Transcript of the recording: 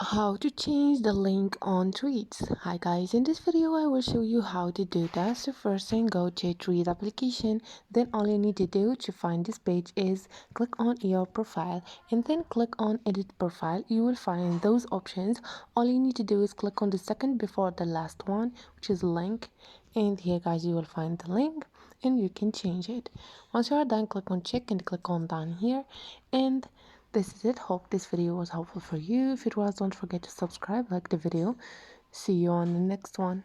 How to change the link on tweets. Hi guys, in this video I will show you how to do that. So first thing, go to tweet application. Then all you need to do to find this page is click on your profile and then click on edit profile. You will find those options. All you need to do is click on the second before the last one, which is link, and here guys you will find the link and you can change it. Once you are done, click on check and click on done here, and this is it. Hope this video was helpful for you. If it was, don't forget to subscribe, like the video. See you on the next one.